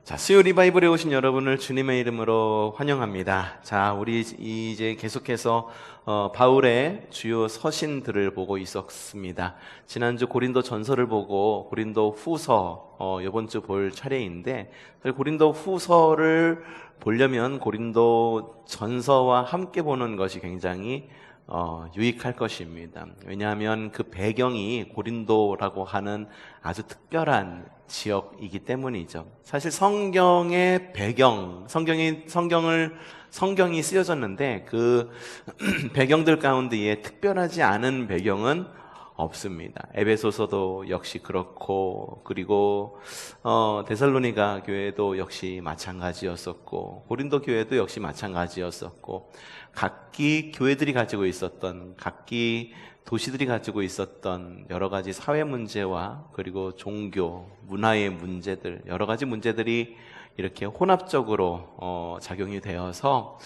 자, 수요 리바이벌에 오신 여러분을 주님의 이름으로 환영합니다. 자, 우리 이제 계속해서 바울의 주요 서신들을 보고 있었습니다. 지난주 고린도 전서를 보고 고린도 후서 이번 주 볼 차례인데, 고린도 후서를 보려면 고린도 전서와 함께 보는 것이 굉장히 유익할 것입니다. 왜냐하면 그 배경이 고린도라고 하는 아주 특별한 지역이기 때문이죠. 사실 성경의 배경, 성경이 쓰여졌는데 그 배경들 가운데에 특별하지 않은 배경은 없습니다. 에베소서도 역시 그렇고, 그리고 데살로니가 교회도 역시 마찬가지였었고, 고린도 교회도 역시 마찬가지였었고, 각기 교회들이 가지고 있었던, 각기 도시들이 가지고 있었던 여러 가지 사회 문제와 그리고 종교, 문화의 문제들, 여러 가지 문제들이 이렇게 혼합적으로 작용이 되어서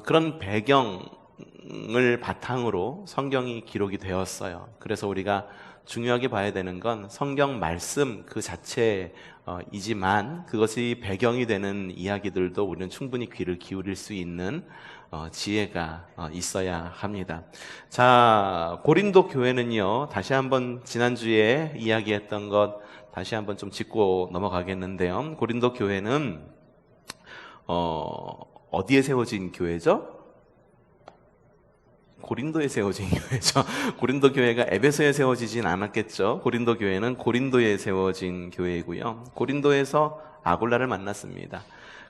그런 배경을 바탕으로 성경이 기록이 되었어요. 그래서 우리가 중요하게 봐야 되는 건 성경 말씀 그 자체이지만 그것이 배경이 되는 이야기들도 우리는 충분히 귀를 기울일 수 있는 지혜가 있어야 합니다. 자, 고린도 교회는요, 다시 한번 지난주에 이야기했던 것 다시 한번 좀 짚고 넘어가겠는데요. 고린도 교회는 어디에 세워진 교회죠? 고린도에 세워진 교회죠. 고린도 교회가 에베소에 세워지진 않았겠죠. 고린도 교회는 고린도에 세워진 교회이고요. 고린도에서 아굴라를 만났습니다.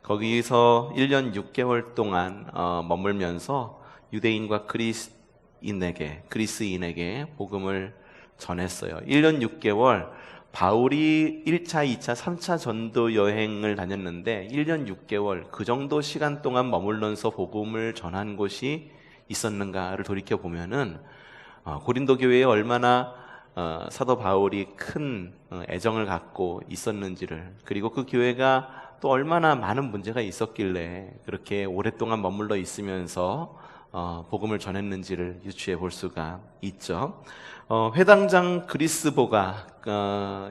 거기서 1년 6개월 동안 머물면서 유대인과 그리스인에게 복음을 전했어요. 1년 6개월 바울이 1차, 2차, 3차 전도 여행을 다녔는데 1년 6개월 그 정도 시간 동안 머물면서 복음을 전한 곳이 있었는가를 돌이켜 보면은 고린도 교회에 얼마나 사도 바울이 큰 애정을 갖고 있었는지를, 그리고 그 교회가 또 얼마나 많은 문제가 있었길래 그렇게 오랫동안 머물러 있으면서 복음을 전했는지를 유추해 볼 수가 있죠. 회당장 그리스보가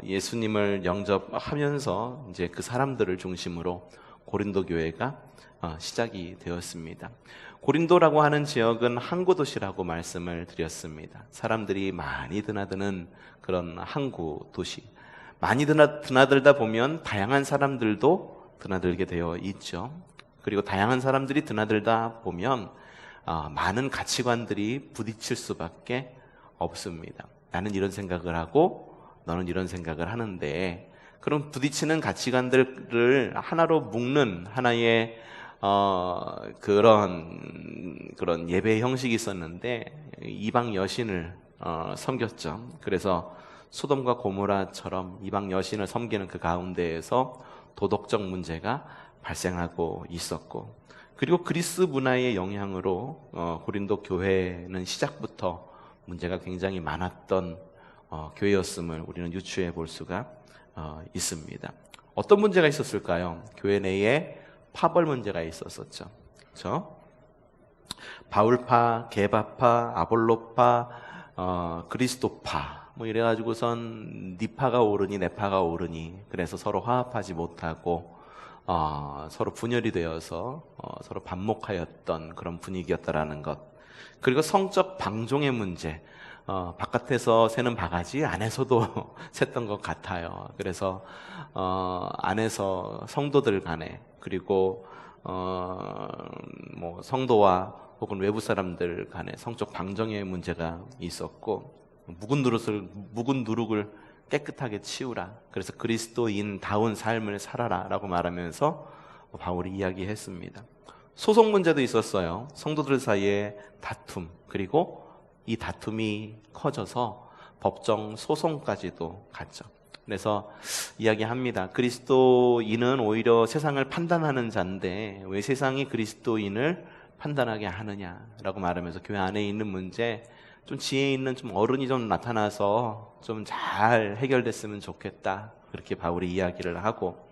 예수님을 영접하면서 이제 그 사람들을 중심으로 고린도 교회가 시작이 되었습니다. 고린도라고 하는 지역은 항구 도시라고 말씀을 드렸습니다. 사람들이 많이 드나드는 그런 항구 도시. 많이 드나들다 보면 다양한 사람들도 드나들게 되어 있죠. 그리고 다양한 사람들이 드나들다 보면 많은 가치관들이 부딪힐 수밖에 없습니다. 나는 이런 생각을 하고 너는 이런 생각을 하는데, 그런 부딪히는 가치관들을 하나로 묶는 하나의 그런 예배 형식이 있었는데 이방 여신을 섬겼죠. 그래서 소돔과 고모라처럼 이방 여신을 섬기는 그 가운데에서 도덕적 문제가 발생하고 있었고, 그리고 그리스 문화의 영향으로 고린도 교회는 시작부터 문제가 굉장히 많았던 교회였음을 우리는 유추해 볼 수가 있습니다. 어떤 문제가 있었을까요? 교회 내에 파벌 문제가 있었었죠. 그렇죠? 바울파, 게바파, 아볼로파, 그리스도파 뭐 이래가지고선 니파가 오르니 네파가 오르니, 그래서 서로 화합하지 못하고 서로 분열이 되어서 서로 반목하였던 그런 분위기였다라는 것. 그리고 성적 방종의 문제. 바깥에서 새는 바가지 안에서도 샜던 것 같아요. 그래서 안에서 성도들 간에, 그리고 뭐 성도와 혹은 외부 사람들 간에 성적 방종의 문제가 있었고, 묵은 누룩을 깨끗하게 치우라. 그래서 그리스도인다운 삶을 살아라 라고 말하면서 바울이 이야기했습니다. 소송 문제도 있었어요. 성도들 사이에 다툼, 그리고 이 다툼이 커져서 법정 소송까지도 갔죠. 그래서 이야기합니다. 그리스도인은 오히려 세상을 판단하는 자인데 왜 세상이 그리스도인을 판단하게 하느냐라고 말하면서 교회 안에 있는 문제, 좀 지혜 있는 좀 어른이 좀 나타나서 좀 잘 해결됐으면 좋겠다, 그렇게 바울이 이야기를 하고,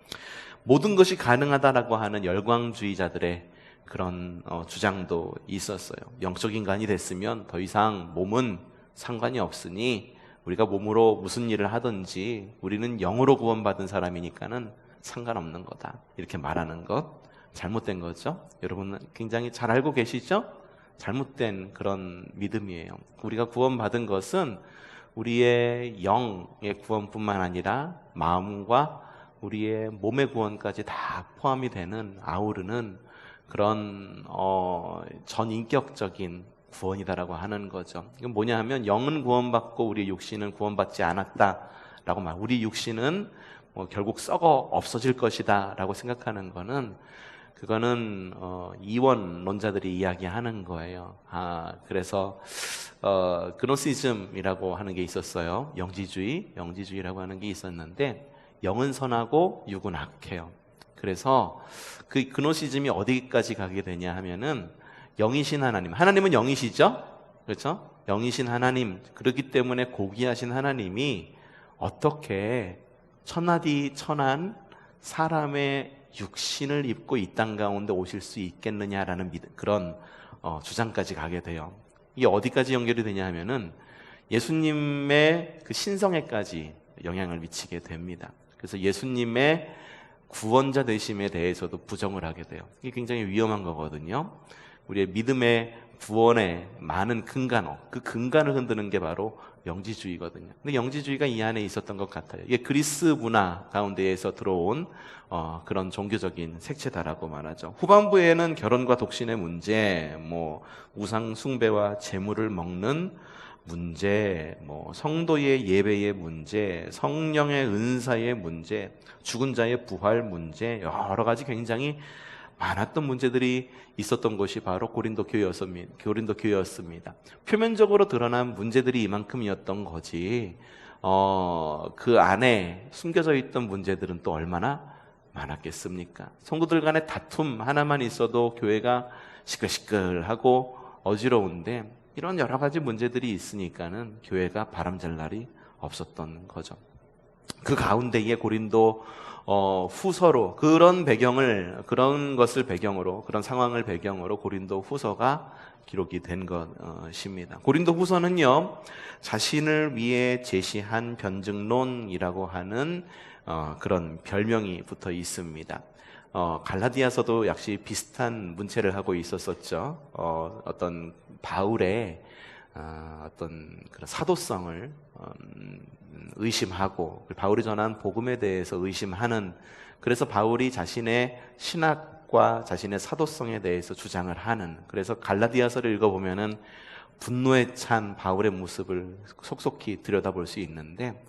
모든 것이 가능하다라고 하는 열광주의자들의 그런 주장도 있었어요. 영적 인간이 됐으면 더 이상 몸은 상관이 없으니 우리가 몸으로 무슨 일을 하든지 우리는 영으로 구원받은 사람이니까는 상관없는 거다. 이렇게 말하는 것 잘못된 거죠. 여러분 굉장히 잘 알고 계시죠? 잘못된 그런 믿음이에요. 우리가 구원받은 것은 우리의 영의 구원뿐만 아니라 마음과 우리의 몸의 구원까지 다 포함이 되는 아우르는 그런 전인격적인 구원이다라고 하는 거죠. 이건 뭐냐 하면 영은 구원받고 우리 육신은 구원받지 않았다라고 말. 우리 육신은 결국 썩어 없어질 것이다라고 생각하는 거는 그거는 이원론자들이 이야기하는 거예요. 그래서 그노시즘이라고 하는 게 있었어요. 영지주의라고 하는 게 있었는데 영은 선하고 육은 악해요. 그래서 그 그노시즘이 어디까지 가게 되냐 하면은 영이신 하나님은 영이시죠? 그렇죠? 영이신 하나님, 그렇기 때문에 고귀하신 하나님이 어떻게 천하디 천한 사람의 육신을 입고 이 땅 가운데 오실 수 있겠느냐라는 그런 주장까지 가게 돼요. 이게 어디까지 연결이 되냐 하면은 예수님의 그 신성에까지 영향을 미치게 됩니다. 그래서 예수님의 구원자 되심에 대해서도 부정을 하게 돼요. 이게 굉장히 위험한 거거든요. 우리의 믿음의 구원의 많은 근간, 그 근간을 흔드는 게 바로 영지주의거든요. 근데 영지주의가 이 안에 있었던 것 같아요. 이게 그리스 문화 가운데에서 들어온 그런 종교적인 색채다라고 말하죠. 후반부에는 결혼과 독신의 문제, 우상 숭배와 재물을 먹는 문제, 성도의 예배의 문제, 성령의 은사의 문제, 죽은 자의 부활 문제, 여러 가지 굉장히 많았던 문제들이 있었던 것이 바로 고린도 교회였습니다. 표면적으로 드러난 문제들이 이만큼이었던 거지, 그 안에 숨겨져 있던 문제들은 또 얼마나 많았겠습니까? 성도들 간의 다툼 하나만 있어도 교회가 시끌시끌하고 어지러운데 이런 여러 가지 문제들이 있으니까는 교회가 바람잘 날이 없었던 거죠. 그 가운데에 고린도 후서로 그런 것을 배경으로, 그런 상황을 배경으로 고린도 후서가 기록이 된 것입니다. 고린도 후서는요, 자신을 위해 제시한 변증론이라고 하는 그런 별명이 붙어 있습니다. 갈라디아서도 역시 비슷한 문체를 하고 있었었죠. 어떤 바울의 어떤 그런 사도성을 의심하고 바울이 전한 복음에 대해서 의심하는, 그래서 바울이 자신의 신학과 자신의 사도성에 대해서 주장을 하는, 그래서 갈라디아서를 읽어보면은 분노에 찬 바울의 모습을 속속히 들여다볼 수 있는데,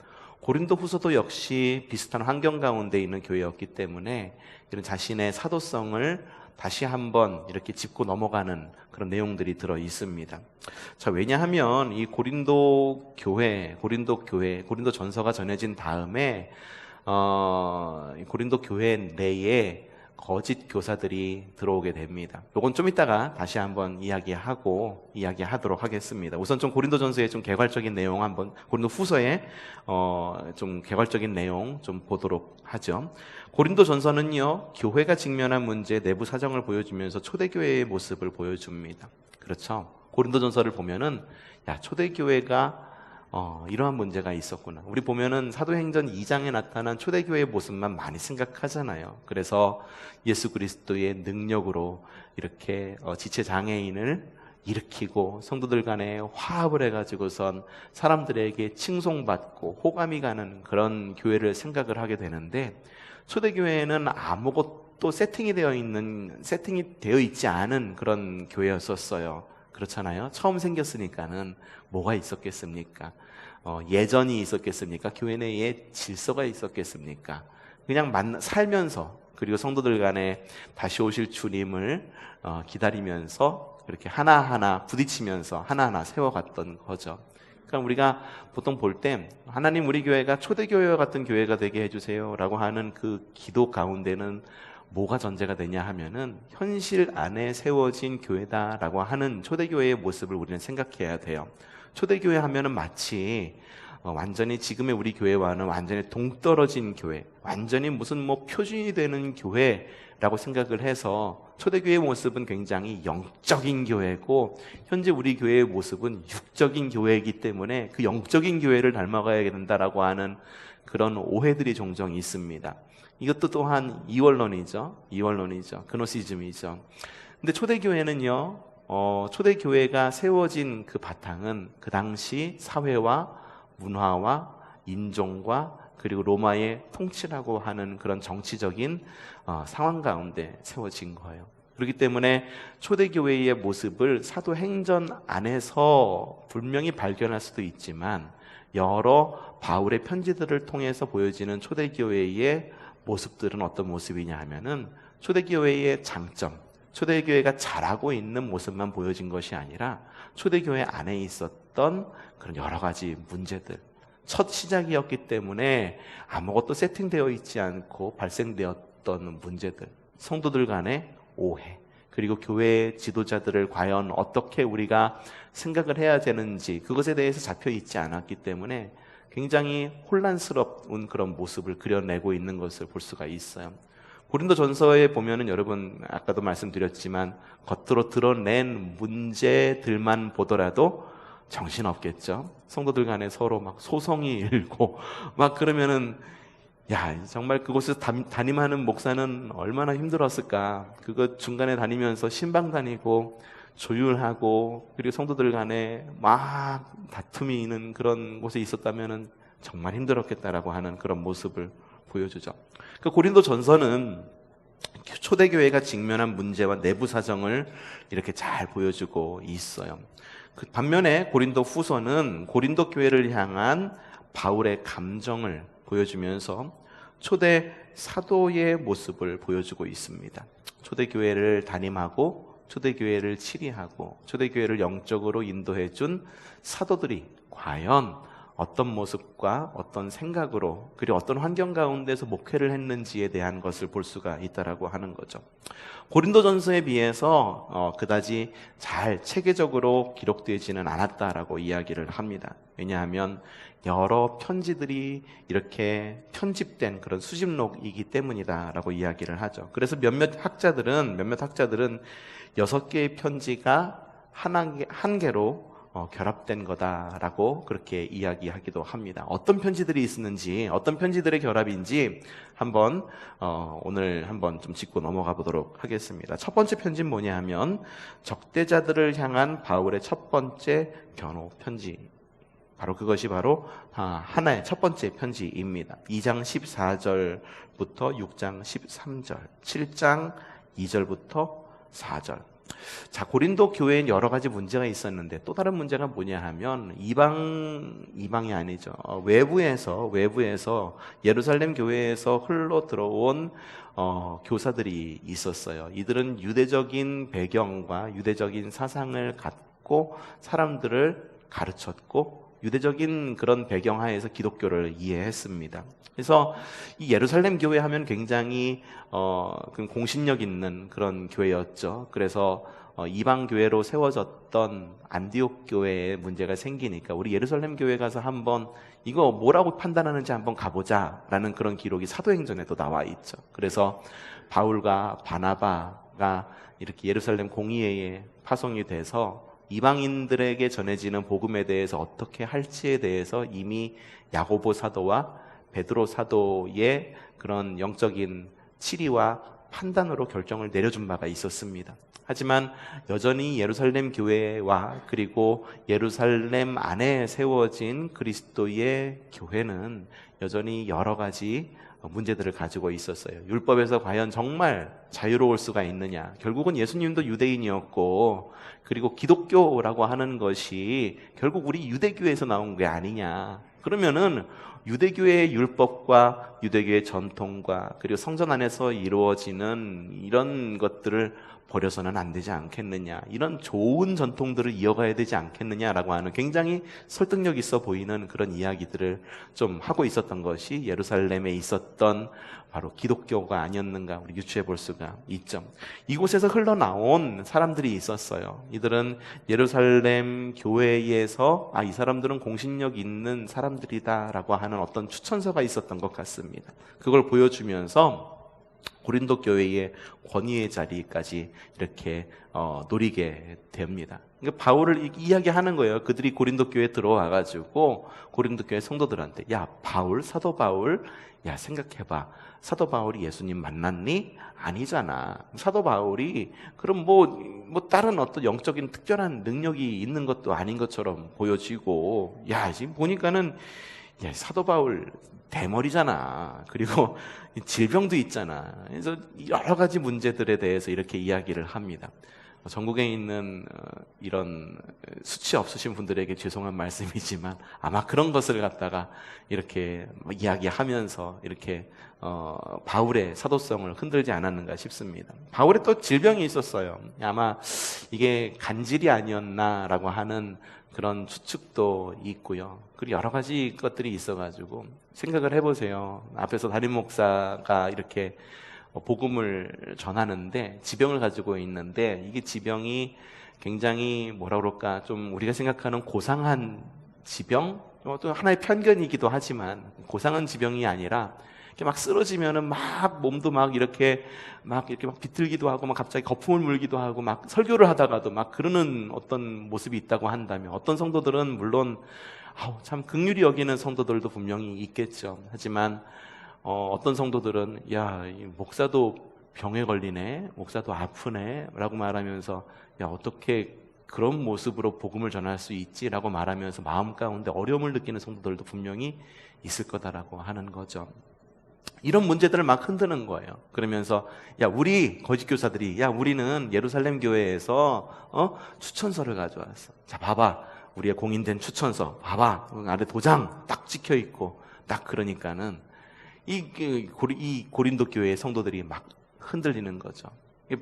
고린도 후서도 역시 비슷한 환경 가운데 있는 교회였기 때문에 이런 자신의 사도성을 다시 한번 이렇게 짚고 넘어가는 그런 내용들이 들어 있습니다. 자, 왜냐하면 이 고린도 전서가 전해진 다음에 고린도 교회 내에 거짓 교사들이 들어오게 됩니다. 이건 좀 이따가 다시 한번 이야기하도록 하겠습니다. 우선 좀 고린도전서의 좀 개괄적인 내용 한번, 고린도 후서의 좀 개괄적인 내용 좀 보도록 하죠. 고린도전서는요, 교회가 직면한 문제, 내부 사정을 보여주면서 초대교회의 모습을 보여줍니다. 그렇죠? 고린도전서를 보면은 초대교회가 이러한 문제가 있었구나. 우리 보면은 사도행전 2장에 나타난 초대교회의 모습만 많이 생각하잖아요. 그래서 예수 그리스도의 능력으로 이렇게 지체장애인을 일으키고 성도들 간에 화합을 해가지고선 사람들에게 칭송받고 호감이 가는 그런 교회를 생각을 하게 되는데, 초대교회는 아무것도 세팅이 되어 있지 않은 그런 교회였었어요. 그렇잖아요. 처음 생겼으니까는 뭐가 있었겠습니까? 예전이 있었겠습니까? 교회 내에 질서가 있었겠습니까? 그냥 살면서, 그리고 성도들 간에 다시 오실 주님을 기다리면서 그렇게 하나하나 부딪히면서 하나하나 세워갔던 거죠. 그러니까 우리가 보통 볼 때 하나님 우리 교회가 초대교회와 같은 교회가 되게 해주세요 라고 하는 그 기도 가운데는 뭐가 전제가 되냐 하면은 현실 안에 세워진 교회다라고 하는 초대교회의 모습을 우리는 생각해야 돼요. 초대교회 하면은 마치 완전히 지금의 우리 교회와는 완전히 동떨어진 교회, 완전히 무슨 뭐 표준이 되는 교회라고 생각을 해서 초대교회의 모습은 굉장히 영적인 교회고 현재 우리 교회의 모습은 육적인 교회이기 때문에 그 영적인 교회를 닮아가야 된다라고 하는 그런 오해들이 종종 있습니다. 이것도 또한 이원론이죠. 그노시즘이죠. 근데 초대교회는요, 초대교회가 세워진 그 바탕은 그 당시 사회와 문화와 인종과 그리고 로마의 통치라고 하는 그런 정치적인 상황 가운데 세워진 거예요. 그렇기 때문에 초대교회의 모습을 사도행전 안에서 분명히 발견할 수도 있지만 여러 바울의 편지들을 통해서 보여지는 초대교회의 모습들은 어떤 모습이냐 하면은 초대교회의 장점, 초대교회가 잘하고 있는 모습만 보여진 것이 아니라 초대교회 안에 있었던 그런 여러 가지 문제들, 첫 시작이었기 때문에 아무것도 세팅되어 있지 않고 발생되었던 문제들, 성도들 간의 오해, 그리고 교회 지도자들을 과연 어떻게 우리가 생각을 해야 되는지 그것에 대해서 잡혀 있지 않았기 때문에 굉장히 혼란스러운 그런 모습을 그려내고 있는 것을 볼 수가 있어요. 고린도전서에 보면은 여러분 아까도 말씀드렸지만 겉으로 드러낸 문제들만 보더라도 정신없겠죠. 성도들 간에 서로 막 소송이 일고 막 그러면은 야, 정말 그곳에서 담임하는 목사는 얼마나 힘들었을까. 그거 중간에 다니면서 신방 다니고 조율하고 그리고 성도들 간에 막 다툼이 있는 그런 곳에 있었다면은 정말 힘들었겠다라고 하는 그런 모습을 보여주죠. 그 고린도 전서는 초대교회가 직면한 문제와 내부 사정을 이렇게 잘 보여주고 있어요. 그 반면에 고린도 후서는 고린도 교회를 향한 바울의 감정을 보여주면서 초대 사도의 모습을 보여주고 있습니다. 초대교회를 담임하고 초대교회를 치리하고 초대교회를 영적으로 인도해준 사도들이 과연 어떤 모습과 어떤 생각으로 그리고 어떤 환경 가운데서 목회를 했는지에 대한 것을 볼 수가 있다라고 하는 거죠. 고린도전서에 비해서 그다지 잘 체계적으로 기록되지는 않았다라고 이야기를 합니다. 왜냐하면 여러 편지들이 이렇게 편집된 그런 수집록이기 때문이다라고 이야기를 하죠. 그래서 몇몇 학자들은 6개의 편지가 한 개로 결합된 거다라고 그렇게 이야기하기도 합니다. 어떤 편지들이 있었는지, 어떤 편지들의 결합인지 한번 오늘 한번 좀 짚고 넘어가 보도록 하겠습니다. 첫 번째 편지는 뭐냐 하면 적대자들을 향한 바울의 첫 번째 변호 편지. 그것이 바로 하나의 첫 번째 편지입니다. 2장 14절부터 6장 13절, 7장 2절부터 4절. 자, 고린도 교회엔 여러 가지 문제가 있었는데 또 다른 문제가 뭐냐 하면 이방이 아니죠. 외부에서 예루살렘 교회에서 흘러 들어온 교사들이 있었어요. 이들은 유대적인 배경과 유대적인 사상을 갖고 사람들을 가르쳤고 유대적인 그런 배경 하에서 기독교를 이해했습니다. 그래서 이 예루살렘 교회 하면 굉장히 공신력 있는 그런 교회였죠. 그래서 이방 교회로 세워졌던 안디옥 교회에 문제가 생기니까 우리 예루살렘 교회 가서 한번 이거 뭐라고 판단하는지 한번 가보자라는 그런 기록이 사도행전에도 나와 있죠. 그래서 바울과 바나바가 이렇게 예루살렘 공의회에 파송이 돼서 이방인들에게 전해지는 복음에 대해서 어떻게 할지에 대해서 이미 야고보 사도와 베드로 사도의 그런 영적인 치리와 판단으로 결정을 내려준 바가 있었습니다. 하지만 여전히 예루살렘 교회와 그리고 예루살렘 안에 세워진 그리스도의 교회는 여전히 여러 가지 문제들을 가지고 있었어요. 율법에서 과연 정말 자유로울 수가 있느냐. 결국은 예수님도 유대인이었고 그리고 기독교라고 하는 것이 결국 우리 유대교에서 나온 게 아니냐. 그러면은 유대교의 율법과 유대교의 전통과 그리고 성전 안에서 이루어지는 이런 것들을 버려서는 안 되지 않겠느냐, 이런 좋은 전통들을 이어가야 되지 않겠느냐라고 하는 굉장히 설득력 있어 보이는 그런 이야기들을 좀 하고 있었던 것이 예루살렘에 있었던 바로 기독교가 아니었는가 우리 유추해 볼 수가 있죠. 이곳에서 흘러나온 사람들이 있었어요. 이들은 예루살렘 교회에서 이 사람들은 공신력 있는 사람들이다라고 하는 어떤 추천서가 있었던 것 같습니다. 그걸 보여주면서 고린도 교회의 권위의 자리까지 이렇게 노리게 됩니다. 그러니까 바울을 이야기하는 거예요. 그들이 고린도 교회에 들어와가지고 고린도 교회 성도들한테, 야 바울, 사도 바울, 야 생각해봐, 사도 바울이 예수님 만났니? 아니잖아. 사도 바울이 그럼 뭐 다른 어떤 영적인 특별한 능력이 있는 것도 아닌 것처럼 보여지고, 야 지금 보니까는 야 사도 바울 대머리잖아. 그리고 질병도 있잖아. 그래서 여러 가지 문제들에 대해서 이렇게 이야기를 합니다. 전국에 있는 이런 수치 없으신 분들에게 죄송한 말씀이지만 아마 그런 것을 갖다가 이렇게 이야기하면서 이렇게 바울의 사도성을 흔들지 않았는가 싶습니다. 바울의 또 질병이 있었어요. 아마 이게 간질이 아니었나라고 하는 그런 추측도 있고요. 그리고 여러 가지 것들이 있어가지고 생각을 해보세요. 앞에서 담임 목사가 이렇게 복음을 전하는데 지병을 가지고 있는데, 이게 지병이 굉장히 뭐라 그럴까, 좀 우리가 생각하는 고상한 지병, 또 하나의 편견이기도 하지만 고상한 지병이 아니라 이렇게 막 쓰러지면은 막 몸도 막 이렇게 막 비틀기도 하고 막 갑자기 거품을 물기도 하고 막 설교를 하다가도 막 그러는 어떤 모습이 있다고 한다면, 어떤 성도들은 물론 참 긍휼히 여기는 성도들도 분명히 있겠죠. 하지만 어떤 성도들은 야, 이 목사도 병에 걸리네, 목사도 아프네 라고 말하면서 야 어떻게 그런 모습으로 복음을 전할 수 있지라고 말하면서 마음 가운데 어려움을 느끼는 성도들도 분명히 있을 거다라고 하는 거죠. 이런 문제들을 막 흔드는 거예요. 그러면서 야 우리 거짓 교사들이, 야 우리는 예루살렘 교회에서 추천서를 가져왔어. 자 봐봐, 우리의 공인된 추천서 봐봐, 아래 도장 딱 찍혀 있고. 딱 그러니까는 이 고린도 교회의 성도들이 막 흔들리는 거죠.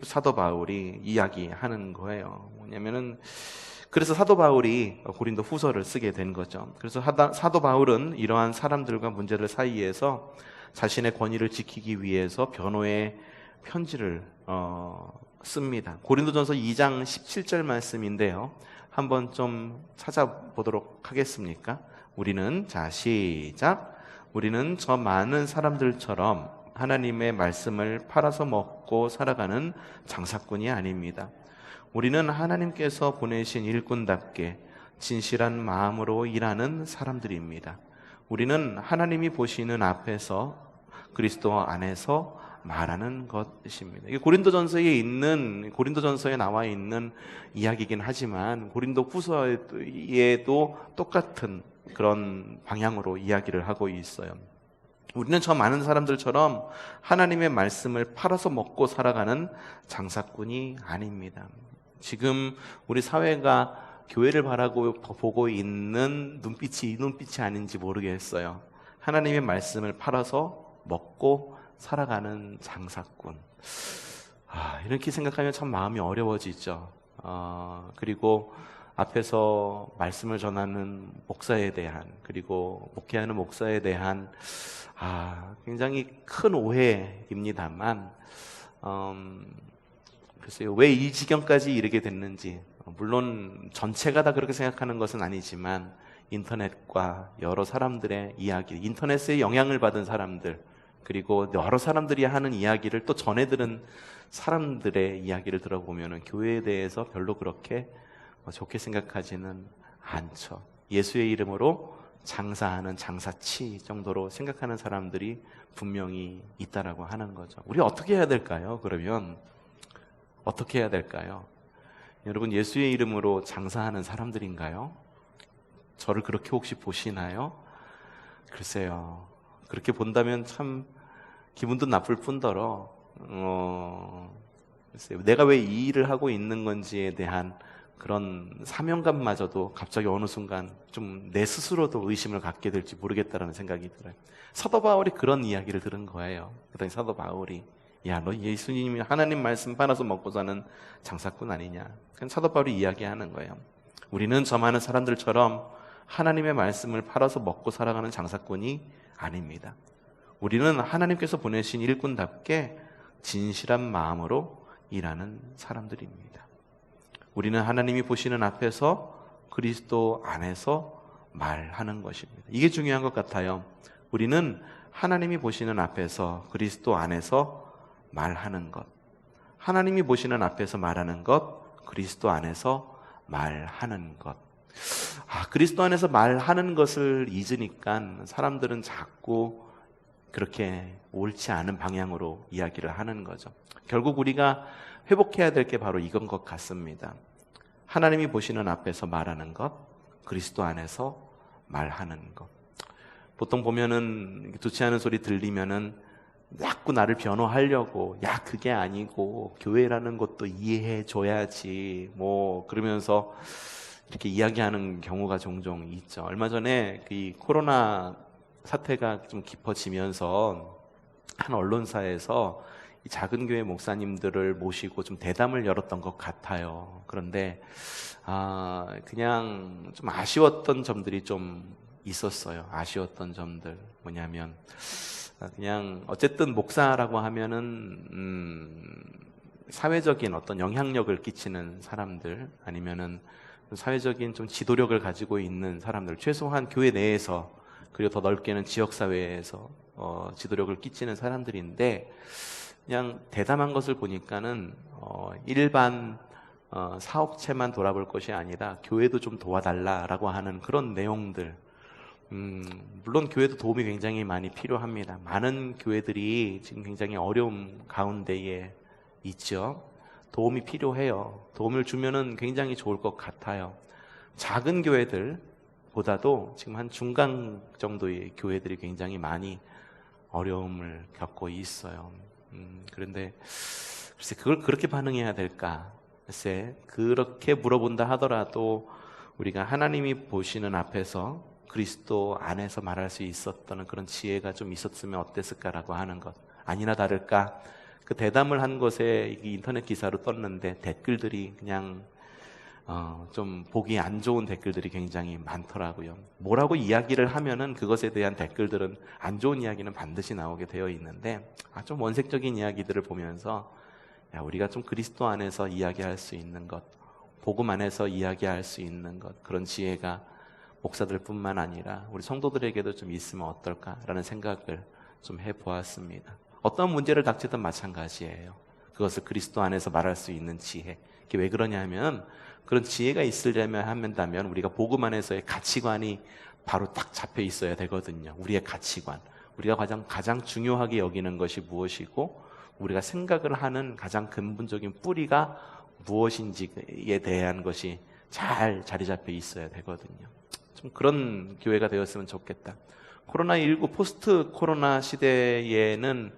사도 바울이 이야기하는 거예요. 뭐냐면은, 그래서 사도 바울이 고린도 후서를 쓰게 된 거죠. 그래서 사도 바울은 이러한 사람들과 문제들 사이에서 자신의 권위를 지키기 위해서 변호의 편지를 씁니다. 고린도전서 2장 17절 말씀인데요. 한번 좀 찾아보도록 하겠습니까? 우리는, 자 시작. 우리는 저 많은 사람들처럼 하나님의 말씀을 팔아서 먹고 살아가는 장사꾼이 아닙니다. 우리는 하나님께서 보내신 일꾼답게 진실한 마음으로 일하는 사람들입니다. 우리는 하나님이 보시는 앞에서 그리스도 안에서 말하는 것입니다. 이게 고린도전서에 나와 있는 이야기이긴 하지만 고린도 후서에도 똑같은 그런 방향으로 이야기를 하고 있어요. 우리는 저 많은 사람들처럼 하나님의 말씀을 팔아서 먹고 살아가는 장사꾼이 아닙니다. 지금 우리 사회가 교회를 보고 있는 눈빛이 이 눈빛이 아닌지 모르겠어요. 하나님의 말씀을 팔아서 먹고 살아가는 장사꾼. 이렇게 생각하면 참 마음이 어려워지죠. 그리고 앞에서 말씀을 전하는 목사에 대한, 그리고 목회하는 목사에 대한 굉장히 큰 오해입니다만, 글쎄요, 왜 이 지경까지 이르게 됐는지, 물론 전체가 다 그렇게 생각하는 것은 아니지만 인터넷과 여러 사람들의 이야기, 인터넷에 영향을 받은 사람들, 그리고 여러 사람들이 하는 이야기를 또 전해 들은 사람들의 이야기를 들어보면 교회에 대해서 별로 그렇게 좋게 생각하지는 않죠. 예수의 이름으로 장사하는 장사치 정도로 생각하는 사람들이 분명히 있다라고 하는 거죠. 우리 어떻게 해야 될까요? 그러면 어떻게 해야 될까요? 여러분, 예수의 이름으로 장사하는 사람들인가요? 저를 그렇게 혹시 보시나요? 글쎄요, 그렇게 본다면 참 기분도 나쁠 뿐더러 글쎄요, 내가 왜 이 일을 하고 있는 건지에 대한 그런 사명감마저도 갑자기 어느 순간 좀 내 스스로도 의심을 갖게 될지 모르겠다라는 생각이 들어요. 사도 바울이 그런 이야기를 들은 거예요. 그랬더니 사도 바울이 야, 너 예수님이 하나님 말씀 팔아서 먹고 사는 장사꾼 아니냐. 그냥 사도 바울이 이야기하는 거예요. 우리는 저 많은 사람들처럼 하나님의 말씀을 팔아서 먹고 살아가는 장사꾼이 아닙니다. 우리는 하나님께서 보내신 일꾼답게 진실한 마음으로 일하는 사람들입니다. 우리는 하나님이 보시는 앞에서 그리스도 안에서 말하는 것입니다. 이게 중요한 것 같아요. 우리는 하나님이 보시는 앞에서 그리스도 안에서 말하는 것, 하나님이 보시는 앞에서 말하는 것, 그리스도 안에서 말하는 것. 그리스도 안에서 말하는 것을 잊으니까 사람들은 자꾸 그렇게 옳지 않은 방향으로 이야기를 하는 거죠. 결국 우리가 회복해야 될 게 바로 이건 것 같습니다. 하나님이 보시는 앞에서 말하는 것, 그리스도 안에서 말하는 것. 보통 보면은 좋지 않은 소리 들리면은 자꾸 나를 변호하려고, 야, 그게 아니고 교회라는 것도 이해해 줘야지 뭐 그러면서 이렇게 이야기하는 경우가 종종 있죠. 얼마 전에 이 코로나 사태가 좀 깊어지면서 한 언론사에서 이 작은 교회 목사님들을 모시고 좀 대담을 열었던 것 같아요. 그런데 그냥 좀 아쉬웠던 점들이 좀 있었어요. 아쉬웠던 점들 뭐냐면 그냥 어쨌든 목사라고 하면은 사회적인 어떤 영향력을 끼치는 사람들, 아니면은 사회적인 좀 지도력을 가지고 있는 사람들, 최소한 교회 내에서 그리고 더 넓게는 지역사회에서 지도력을 끼치는 사람들인데, 그냥 대담한 것을 보니까는 일반 사업체만 돌아볼 것이 아니라 교회도 좀 도와달라라고 하는 그런 내용들. 물론 교회도 도움이 굉장히 많이 필요합니다. 많은 교회들이 지금 굉장히 어려움 가운데에 있죠. 도움이 필요해요. 도움을 주면은 굉장히 좋을 것 같아요. 작은 교회들보다도 지금 한 중간 정도의 교회들이 굉장히 많이 어려움을 겪고 있어요. 그런데 글쎄 그걸 그렇게 반응해야 될까? 글쎄 그렇게 물어본다 하더라도 우리가 하나님이 보시는 앞에서 그리스도 안에서 말할 수 있었던 그런 지혜가 좀 있었으면 어땠을까라고 하는 것. 아니나 다를까 그 대담을 한 것에 인터넷 기사로 떴는데 댓글들이 그냥 좀 보기 안 좋은 댓글들이 굉장히 많더라고요. 뭐라고 이야기를 하면은 그것에 대한 댓글들은 안 좋은 이야기는 반드시 나오게 되어 있는데 좀 원색적인 이야기들을 보면서 우리가 좀 그리스도 안에서 이야기할 수 있는 것, 복음 안에서 이야기할 수 있는 것, 그런 지혜가 목사들뿐만 아니라 우리 성도들에게도 좀 있으면 어떨까라는 생각을 좀 해보았습니다. 어떤 문제를 닥치든 마찬가지예요. 그것을 그리스도 안에서 말할 수 있는 지혜. 이게 왜 그러냐면 그런 지혜가 있으려면 한다면 우리가 복음 안에서의 가치관이 바로 딱 잡혀 있어야 되거든요. 우리의 가치관. 우리가 가장 중요하게 여기는 것이 무엇이고 우리가 생각을 하는 가장 근본적인 뿌리가 무엇인지에 대한 것이 잘 자리 잡혀 있어야 되거든요. 좀 그런 교회가 되었으면 좋겠다. 코로나19 포스트 코로나 시대에는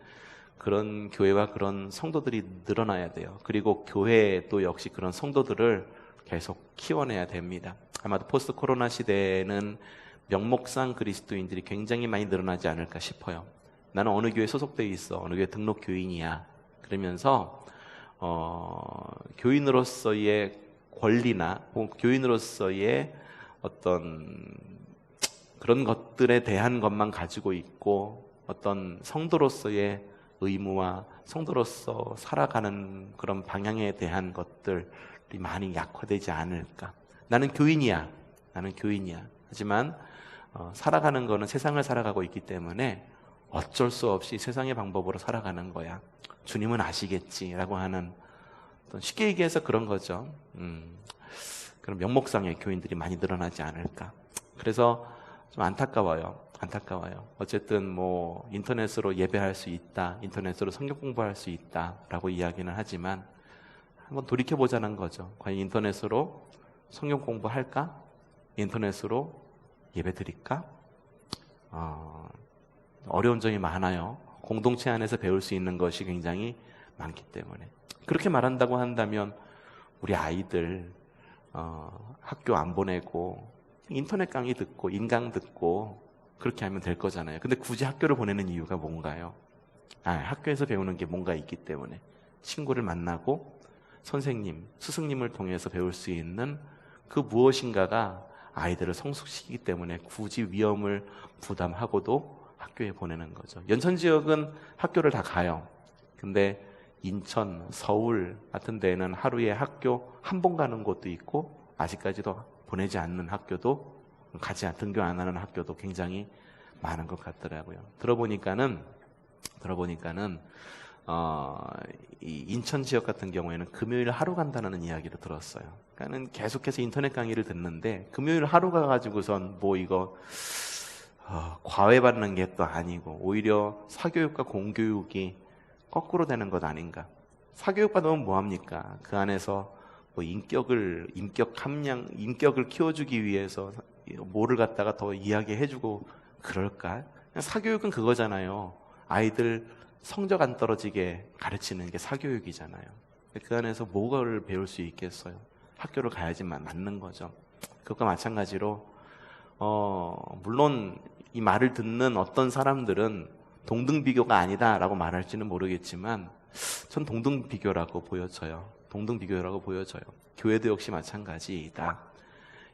그런 교회와 그런 성도들이 늘어나야 돼요. 그리고 교회도 역시 그런 성도들을 계속 키워내야 됩니다. 아마도 포스트 코로나 시대에는 명목상 그리스도인들이 굉장히 많이 늘어나지 않을까 싶어요. 나는 어느 교회에 소속되어 있어, 어느 교회 등록 교인이야. 그러면서 교인으로서의 권리나 교인으로서의 어떤 그런 것들에 대한 것만 가지고 있고 어떤 성도로서의 의무와 성도로서 살아가는 그런 방향에 대한 것들이 많이 약화되지 않을까. 나는 교인이야. 하지만 살아가는 거는 세상을 살아가고 있기 때문에 어쩔 수 없이 세상의 방법으로 살아가는 거야. 주님은 아시겠지라고 하는 쉽게 얘기해서 그런 거죠. 그런 명목상의 교인들이 많이 늘어나지 않을까. 그래서 좀 안타까워요. 어쨌든 뭐 인터넷으로 예배할 수 있다, 인터넷으로 성경 공부할 수 있다라고 이야기는 하지만 한번 돌이켜 보자는 거죠. 과연 인터넷으로 성경 공부할까? 인터넷으로 예배 드릴까? 어려운 점이 많아요. 공동체 안에서 배울 수 있는 것이 굉장히 많기 때문에. 그렇게 말한다고 한다면 우리 아이들 학교 안 보내고 인터넷 강의 듣고 인강 듣고 그렇게 하면 될 거잖아요. 근데 굳이 학교를 보내는 이유가 뭔가요? 학교에서 배우는 게 뭔가 있기 때문에 친구를 만나고 선생님, 스승님을 통해서 배울 수 있는 그 무엇인가가 아이들을 성숙시키기 때문에 굳이 위험을 부담하고도 학교에 보내는 거죠. 연천 지역은 학교를 다 가요. 근데 인천, 서울 같은 데는 하루에 학교 한 번 가는 곳도 있고 아직까지도 보내지 않는 학교도 등교 안 하는 학교도 굉장히 많은 것 같더라고요. 들어보니까는 이 인천 지역 같은 경우에는 금요일 하루 간다는 이야기를 들었어요. 그러니까는 계속해서 인터넷 강의를 듣는데 금요일 하루 가가지고선 뭐 이거 과외받는 게 또 아니고 오히려 사교육과 공교육이 거꾸로 되는 것 아닌가. 사교육 받으면 뭐합니까? 그 안에서 뭐 인격을 키워주기 위해서 뭐를 갖다가 더 이야기해주고 그럴까? 그냥 사교육은 그거잖아요. 아이들 성적 안 떨어지게 가르치는 게 사교육이잖아요. 그 안에서 뭐를 배울 수 있겠어요? 학교를 가야지만 맞는 거죠. 그것과 마찬가지로 물론 이 말을 듣는 어떤 사람들은 동등비교가 아니다라고 말할지는 모르겠지만 전 동등비교라고 보여져요. 교회도 역시 마찬가지이다.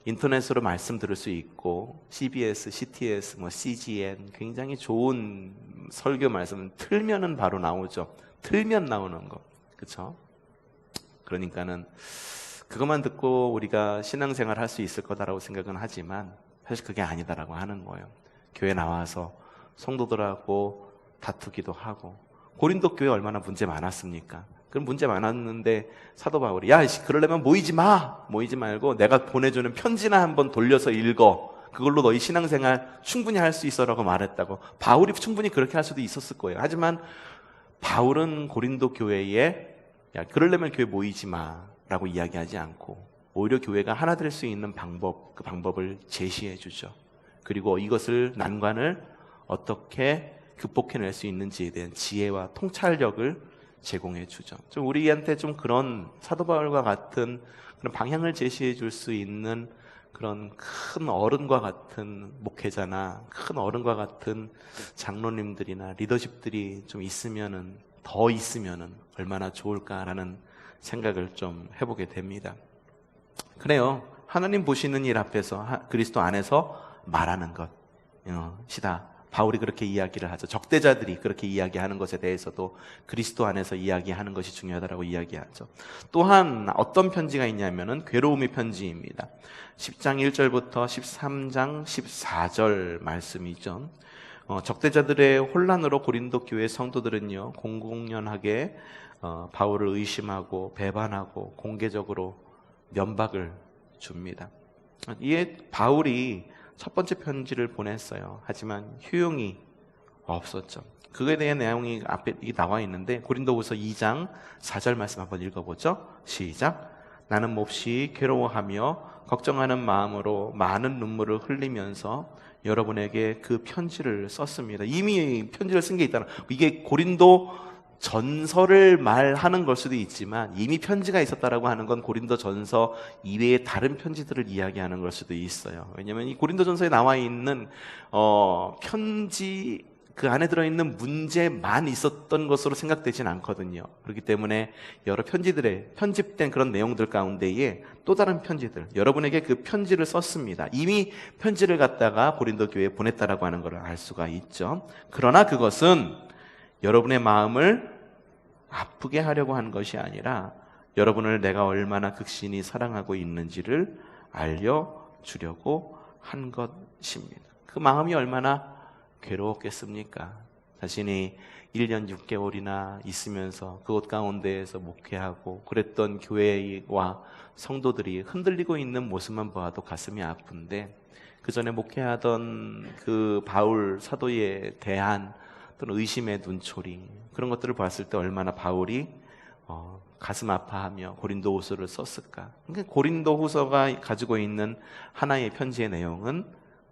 인터넷으로 말씀 들을 수 있고 CBS, CTS, CGN 굉장히 좋은 설교 말씀은 틀면은 바로 나오죠. 틀면 나오는 거, 그렇죠? 그러니까는 그것만 듣고 우리가 신앙생활 할 수 있을 거다라고 생각은 하지만 사실 그게 아니다라고 하는 거예요. 교회 나와서 성도들하고 다투기도 하고 고린도 교회 얼마나 문제 많았습니까? 그럼 문제 많았는데 사도 바울이 그러려면 모이지 말고 내가 보내주는 편지나 한번 돌려서 읽어. 그걸로 너희 신앙생활 충분히 할 수 있어라고 말했다고. 바울이 충분히 그렇게 할 수도 있었을 거예요. 하지만 바울은 고린도 교회에 그러려면 교회 모이지 마라고 이야기하지 않고 오히려 교회가 하나 될 수 있는 그 방법을 제시해 주죠. 그리고 이것을 난관을 어떻게 극복해낼 수 있는지에 대한 지혜와 통찰력을 제공해 주죠. 좀 우리한테 좀 그런 사도 바울과 같은 그런 방향을 제시해 줄 수 있는 그런 큰 어른과 같은 목회자나 큰 어른과 같은 장로님들이나 리더십들이 좀 더 있으면은 얼마나 좋을까라는 생각을 좀 해보게 됩니다. 그래요. 하나님 보시는 일 앞에서 그리스도 안에서 말하는 것이다. 바울이 그렇게 이야기를 하죠. 적대자들이 그렇게 이야기하는 것에 대해서도 그리스도 안에서 이야기하는 것이 중요하다고 이야기하죠. 또한 어떤 편지가 있냐면은 괴로움의 편지입니다. 10장 1절부터 13장 14절 말씀이죠. 적대자들의 혼란으로 고린도 교회 성도들은요 공공연하게 바울을 의심하고 배반하고 공개적으로 면박을 줍니다. 이에 바울이 첫 번째 편지를 보냈어요. 하지만 효용이 없었죠. 그거에 대한 내용이 앞에 나와 있는데 고린도후서 2장 4절 말씀 한번 읽어보죠. 시작. 나는 몹시 괴로워하며 걱정하는 마음으로 많은 눈물을 흘리면서 여러분에게 그 편지를 썼습니다. 이미 편지를 쓴 게 있다는 이게 고린도 전서를 말하는 걸 수도 있지만 이미 편지가 있었다라고 하는 건 고린도 전서 이외의 다른 편지들을 이야기하는 걸 수도 있어요. 왜냐하면 이 고린도 전서에 나와 있는 편지 그 안에 들어있는 문제만 있었던 것으로 생각되진 않거든요. 그렇기 때문에 여러 편지들의 편집된 그런 내용들 가운데에 또 다른 편지들, 여러분에게 그 편지를 썼습니다. 이미 편지를 갖다가 고린도 교회에 보냈다라고 하는 걸 알 수가 있죠. 그러나 그것은 여러분의 마음을 아프게 하려고 한 것이 아니라 여러분을 내가 얼마나 극신히 사랑하고 있는지를 알려주려고 한 것입니다. 그 마음이 얼마나 괴로웠겠습니까? 자신이 1년 6개월이나 있으면서 그곳 가운데에서 목회하고 그랬던 교회와 성도들이 흔들리고 있는 모습만 봐도 가슴이 아픈데 그 전에 목회하던 그 바울 사도에 대한 또는 의심의 눈초리 그런 것들을 봤을 때 얼마나 바울이 가슴 아파하며 고린도후서를 썼을까? 그러니까 고린도후서가 가지고 있는 하나의 편지의 내용은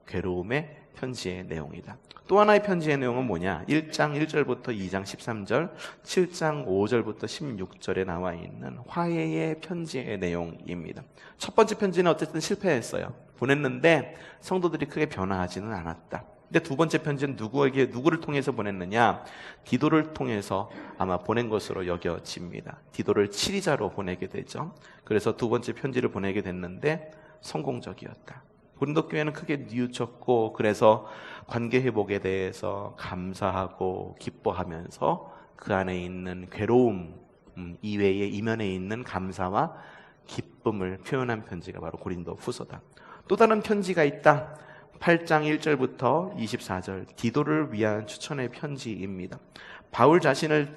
괴로움의 편지의 내용이다. 또 하나의 편지의 내용은 뭐냐? 1장 1절부터 2장 13절, 7장 5절부터 16절에 나와 있는 화해의 편지의 내용입니다. 첫 번째 편지는 어쨌든 실패했어요. 보냈는데 성도들이 크게 변화하지는 않았다. 근데 두 번째 편지는 누구를 통해서 보냈느냐? 디도를 통해서 아마 보낸 것으로 여겨집니다. 디도를 치리자로 보내게 되죠. 그래서 두 번째 편지를 보내게 됐는데 성공적이었다. 고린도 교회는 크게 뉘우쳤고, 그래서 관계 회복에 대해서 감사하고 기뻐하면서 그 안에 있는 괴로움 이외에 이면에 있는 감사와 기쁨을 표현한 편지가 바로 고린도 후서다. 또 다른 편지가 있다. 8장 1절부터 24절, 디도를 위한 추천의 편지입니다. 바울 자신을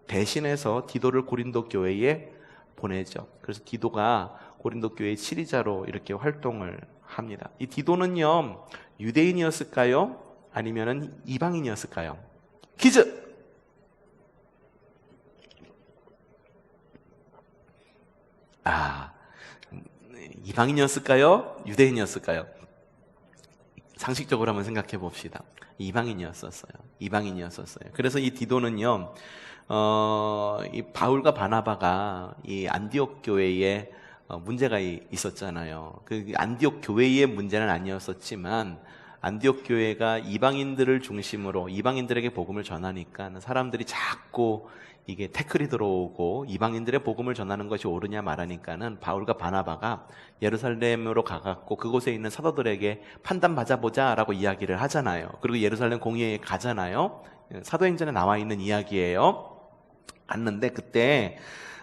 대신해서 디도를 고린도 교회에 보내죠. 그래서 디도가 고린도 교회의 치리자로 이렇게 활동을 합니다. 이 디도는요, 유대인이었을까요? 아니면은 이방인이었을까요? 퀴즈! 이방인이었을까요? 유대인이었을까요? 상식적으로 한번 생각해 봅시다. 이방인이었었어요. 그래서 이 디도는요, 이 바울과 바나바가 이 안디옥 교회에 문제가 있었잖아요. 그 안디옥 교회의 문제는 아니었었지만, 안디옥 교회가 이방인들을 중심으로 이방인들에게 복음을 전하니까 사람들이 자꾸 이게 태클이 들어오고 이방인들의 복음을 전하는 것이 옳으냐 말하니까는 바울과 바나바가 예루살렘으로 가갖고 그곳에 있는 사도들에게 판단 받아보자라고 이야기를 하잖아요. 그리고 예루살렘 공회에 가잖아요. 사도행전에 나와 있는 이야기예요. 갔는데 그때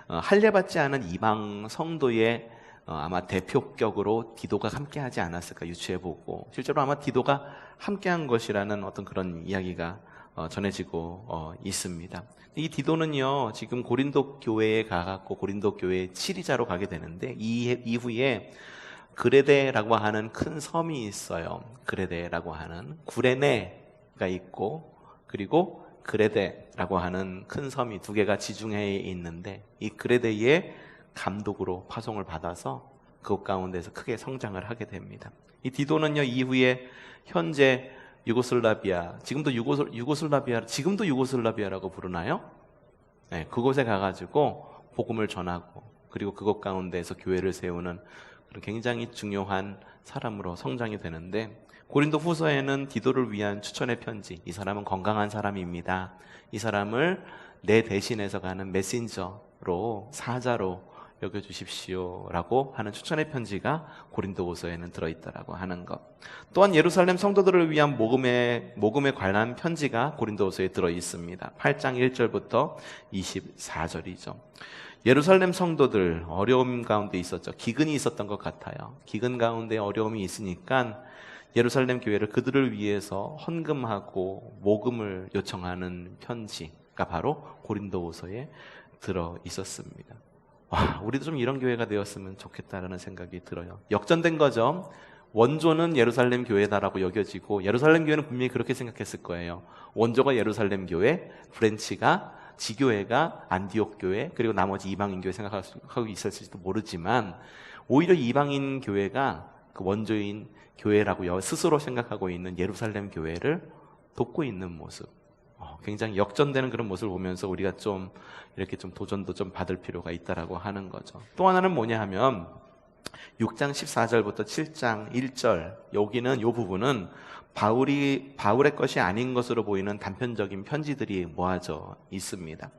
할례받지 않은 이방 성도의 아마 대표격으로 디도가 함께하지 않았을까 유추해보고, 실제로 아마 디도가 함께한 것이라는 어떤 그런 이야기가 전해지고 있습니다. 이 디도는요, 지금 고린도 교회에 가갖고 고린도 교회의 치리자로 가게 되는데, 이후에 그레데라고 하는 큰 섬이 있어요. 그레데라고 하는 구레네가 있고, 그리고 그레데라고 하는 큰 섬이 두 개가 지중해에 있는데, 이 그레데의 감독으로 파송을 받아서 그곳 가운데서 크게 성장을 하게 됩니다. 이 디도는요, 이후에 현재 유고슬라비아, 지금도 유고슬라비아라고 부르나요? 네, 그곳에 가가지고 복음을 전하고, 그리고 그곳 가운데에서 교회를 세우는 그런 굉장히 중요한 사람으로 성장이 되는데, 고린도 후서에는 디도를 위한 추천의 편지, 이 사람은 건강한 사람입니다. 이 사람을 내 대신해서 가는 메신저로, 사자로 여겨주십시오 라고 하는 추천의 편지가 고린도후서에는 들어있다라고 하는 것. 또한 예루살렘 성도들을 위한 복음에 관한 편지가 고린도후서에 들어있습니다. 8장 1절부터 24절이죠. 예루살렘 성도들 어려움 가운데 있었죠. 기근이 있었던 것 같아요. 기근 가운데 어려움이 있으니까 예루살렘 교회를 그들을 위해서 헌금하고 모금을 요청하는 편지가 바로 고린도후서에 들어 있었습니다. 와, 우리도 좀 이런 교회가 되었으면 좋겠다라는 생각이 들어요. 역전된 거죠. 원조는 예루살렘 교회다라고 여겨지고, 예루살렘 교회는 분명히 그렇게 생각했을 거예요. 원조가 예루살렘 교회, 브랜치가, 지교회가 안디옥 교회, 그리고 나머지 이방인 교회 생각하고 있었을지도 모르지만, 오히려 이방인 교회가 그 원조인 교회라고 스스로 생각하고 있는 예루살렘 교회를 돕고 있는 모습, 굉장히 역전되는 그런 모습을 보면서 우리가 좀 이렇게 좀 도전도 좀 받을 필요가 있다라고 하는 거죠. 또 하나는 뭐냐 하면 6장 14절부터 7장 1절, 여기는 이 부분은 바울의 것이 아닌 것으로 보이는 단편적인 편지들이 모아져 있습니다.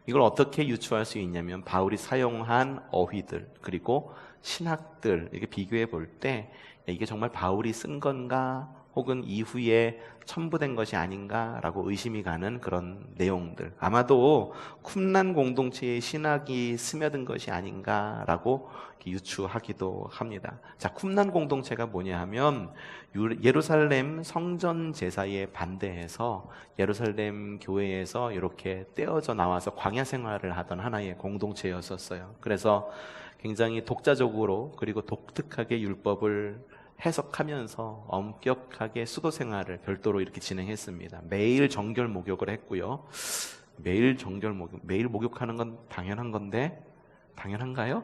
이걸 어떻게 유추할 수 있냐면, 바울이 사용한 어휘들, 그리고 신학들 이렇게 비교해 볼 때 이게 정말 바울이 쓴 건가, 혹은 이후에 첨부된 것이 아닌가라고 의심이 가는 그런 내용들, 아마도 쿰란 공동체의 신학이 스며든 것이 아닌가라고 유추하기도 합니다. 자, 쿰란 공동체가 뭐냐 하면 예루살렘 성전 제사에 반대해서 예루살렘 교회에서 이렇게 떼어져 나와서 광야 생활을 하던 하나의 공동체였었어요. 그래서 굉장히 독자적으로 그리고 독특하게 율법을 해석하면서 엄격하게 수도 생활을 별도로 이렇게 진행했습니다. 매일 정결 목욕을 했고요. 매일 목욕하는 건 당연한 건데, 당연한가요?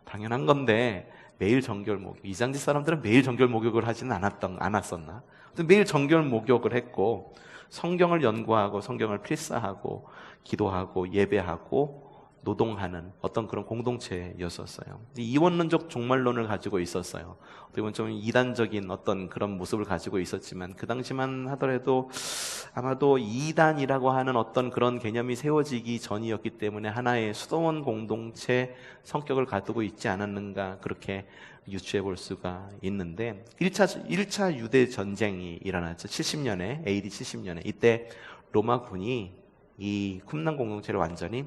당연한 건데 매일 정결 목욕. 이장지 사람들은 매일 정결 목욕을 하지는 않았었나? 매일 정결 목욕을 했고, 성경을 연구하고 성경을 필사하고 기도하고 예배하고 노동하는 어떤 그런 공동체였었어요. 이원론적 종말론을 가지고 있었어요. 어떻게 보면 좀 이단적인 어떤 그런 모습을 가지고 있었지만 그 당시만 하더라도 아마도 이단이라고 하는 어떤 그런 개념이 세워지기 전이었기 때문에 하나의 수도원 공동체 성격을 가지고 있지 않았는가 그렇게 유추해 볼 수가 있는데 1차 유대 전쟁이 일어났죠. 70년에 AD 70년에 이때 로마군이 이 쿰란 공동체를 완전히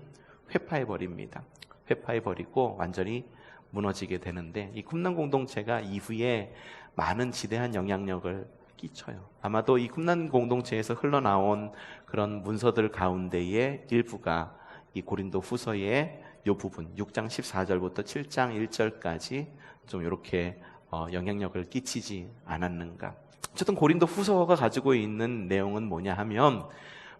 회파해버립니다. 회파해버리고 완전히 무너지게 되는데 이 쿰란 공동체가 이후에 많은 지대한 영향력을 끼쳐요. 아마도 이 쿰란 공동체에서 흘러나온 그런 문서들 가운데의 일부가 이 고린도 후서의 이 부분 6장 14절부터 7장 1절까지 좀 이렇게 영향력을 끼치지 않았는가. 어쨌든 고린도 후서가 가지고 있는 내용은 뭐냐 하면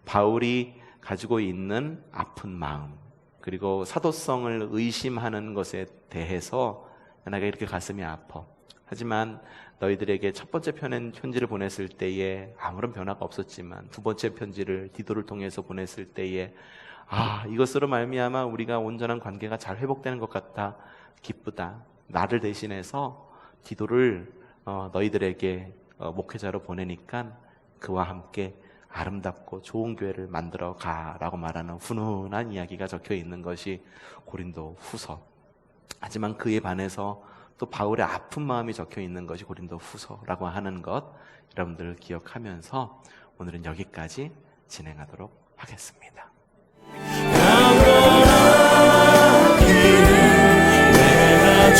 바울이 가지고 있는 아픈 마음 그리고 사도성을 의심하는 것에 대해서 내가 이렇게 가슴이 아파. 하지만 너희들에게 첫 번째 편지를 보냈을 때에 아무런 변화가 없었지만 두 번째 편지를 디도를 통해서 보냈을 때에 이것으로 말미암아 우리가 온전한 관계가 잘 회복되는 것 같다. 기쁘다. 나를 대신해서 디도를 너희들에게 목회자로 보내니까 그와 함께 아름답고 좋은 교회를 만들어 가라고 말하는 훈훈한 이야기가 적혀 있는 것이 고린도 후서. 하지만 그에 반해서 또 바울의 아픈 마음이 적혀 있는 것이 고린도 후서라고 하는 것 여러분들 기억하면서 오늘은 여기까지 진행하도록 하겠습니다. 내가